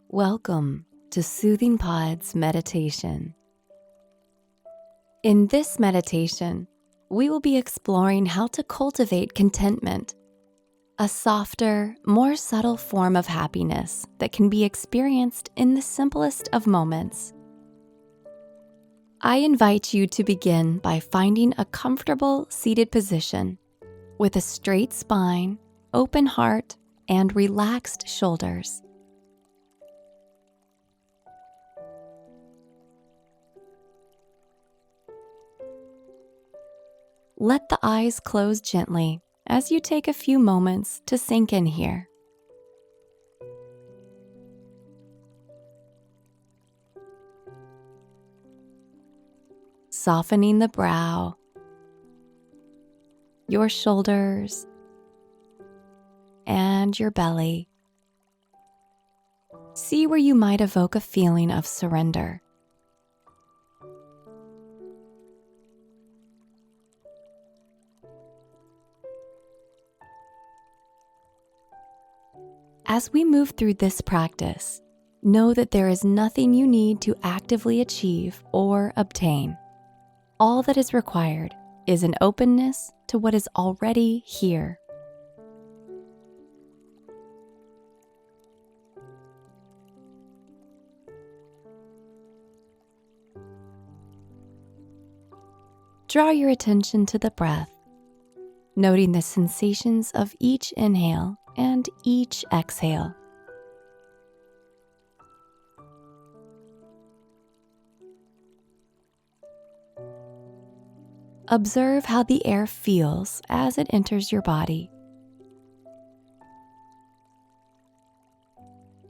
Welcome to Soothing Pod's meditation. In this meditation, we will be exploring how to cultivate contentment, a softer, more subtle form of happiness that can be experienced in the simplest of moments. I invite you to begin by finding a comfortable seated position with a straight spine, open heart, and relaxed shoulders. Let the eyes close gently as you take a few moments to sink in here. Softening the brow, your shoulders, and your belly. See where you might evoke a feeling of surrender. As we move through this practice, know that there is nothing you need to actively achieve or obtain. All that is required is an openness to what is already here. Draw your attention to the breath, noting the sensations of each inhale and each exhale. Observe how the air feels as it enters your body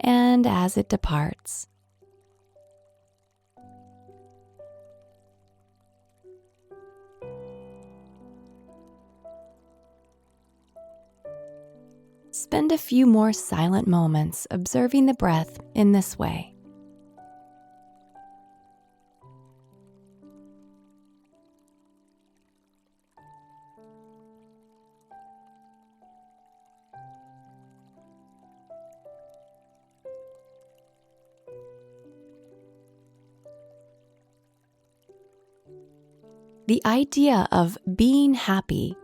and as it departs. Spend a few more silent moments observing the breath in this way. The idea of being happy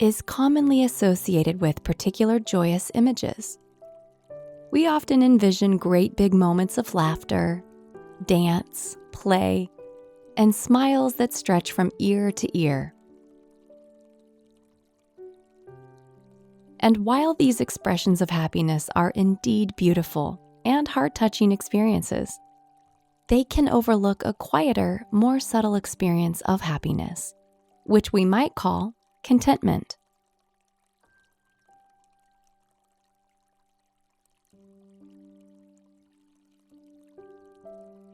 is commonly associated with particular joyous images. We often envision great big moments of laughter, dance, play, and smiles that stretch from ear to ear. And while these expressions of happiness are indeed beautiful and heart-touching experiences, they can overlook a quieter, more subtle experience of happiness, which we might call contentment.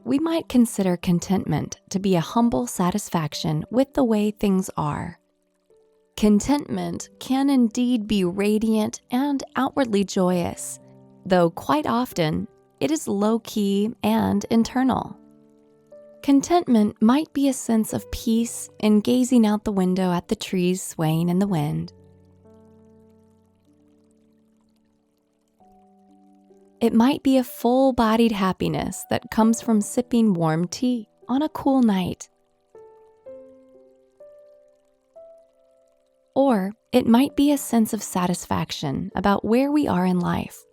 We might consider contentment to be a humble satisfaction with the way things are. Contentment can indeed be radiant and outwardly joyous, though quite often it is low-key and internal. Contentment might be a sense of peace in gazing out the window at the trees swaying in the wind. It might be a full-bodied happiness that comes from sipping warm tea on a cool night. Or it might be a sense of satisfaction about where we are in life,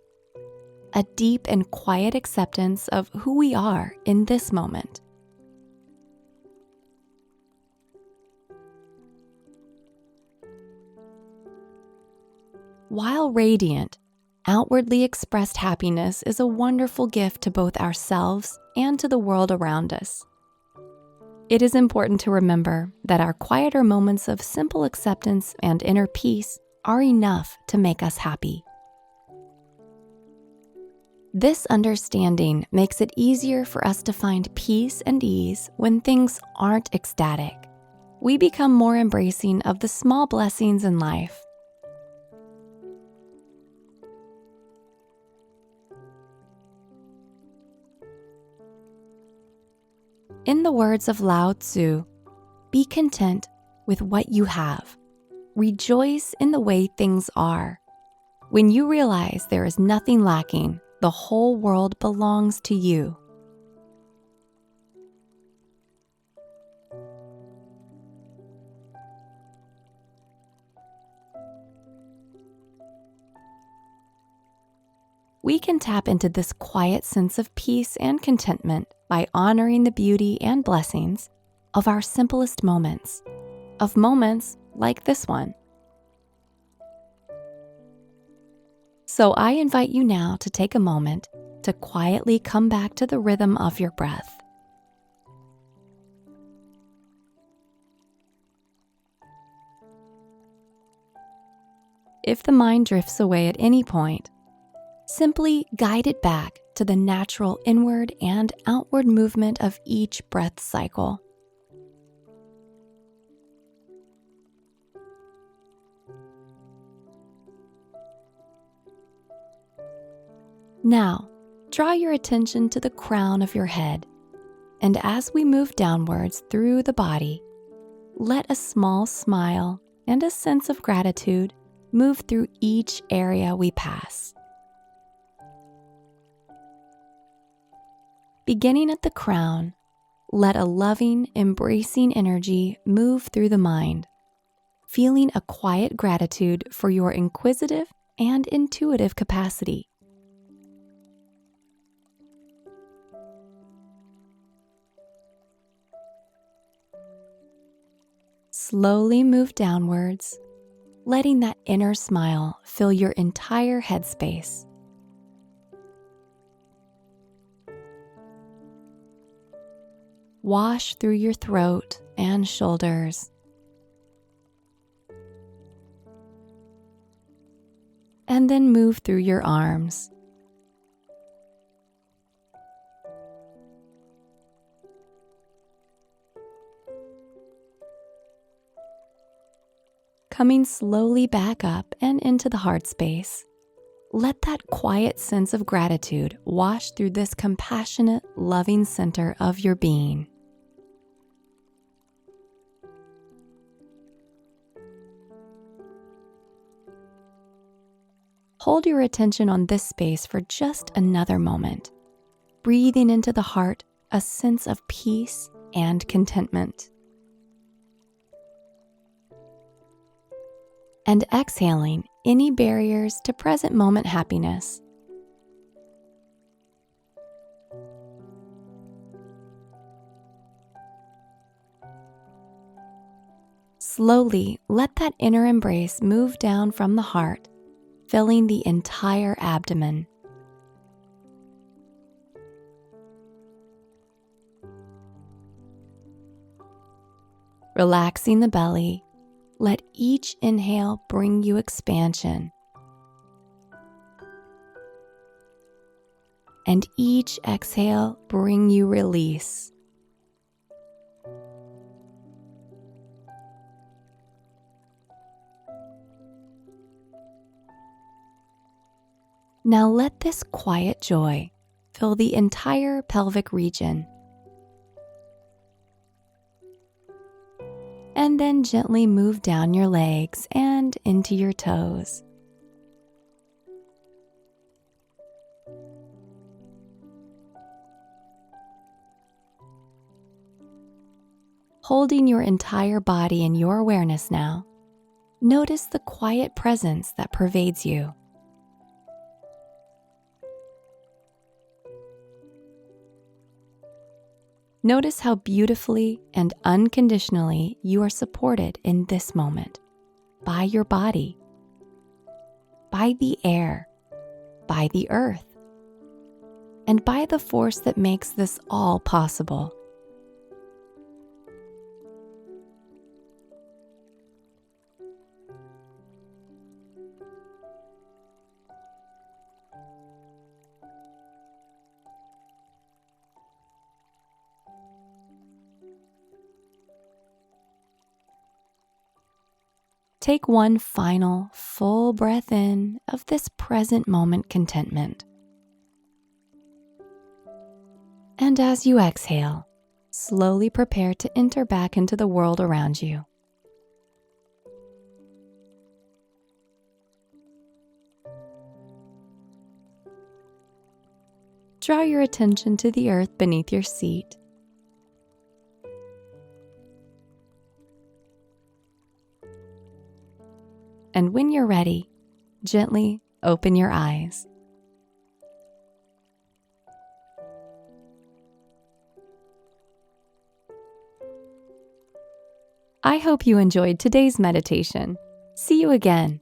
a deep and quiet acceptance of who we are in this moment. While radiant, outwardly expressed happiness is a wonderful gift to both ourselves and to the world around us. It is important to remember that our quieter moments of simple acceptance and inner peace are enough to make us happy. This understanding makes it easier for us to find peace and ease when things aren't ecstatic. We become more embracing of the small blessings in life. In the words of Lao Tzu, be content with what you have. Rejoice in the way things are. When you realize there is nothing lacking, the whole world belongs to you. We can tap into this quiet sense of peace and contentment by honoring the beauty and blessings of our simplest moments, of moments like this one. So I invite you now to take a moment to quietly come back to the rhythm of your breath. If the mind drifts away at any point, simply guide it back to the natural inward and outward movement of each breath cycle. Now, draw your attention to the crown of your head, and as we move downwards through the body, let a small smile and a sense of gratitude move through each area we pass. Beginning at the crown, let a loving, embracing energy move through the mind, feeling a quiet gratitude for your inquisitive and intuitive capacity. Slowly move downwards, letting that inner smile fill your entire headspace. Wash through your throat and shoulders, and then move through your arms. Coming slowly back up and into the heart space, let that quiet sense of gratitude wash through this compassionate, loving center of your being. Hold your attention on this space for just another moment, breathing into the heart a sense of peace and contentment. And exhaling any barriers to present moment happiness. Slowly let that inner embrace move down from the heart, filling the entire abdomen. Relaxing the belly, let each inhale bring you expansion, and each exhale bring you release. Now let this quiet joy fill the entire pelvic region. And then gently move down your legs and into your toes. Holding your entire body in your awareness now, notice the quiet presence that pervades you. Notice how beautifully and unconditionally you are supported in this moment by your body, by the air, by the earth, and by the force that makes this all possible. Take one final full breath in of this present moment contentment. And as you exhale, slowly prepare to enter back into the world around you. draw your attention to the earth beneath your seat. And when you're ready, gently open your eyes. I hope you enjoyed today's meditation. See you again.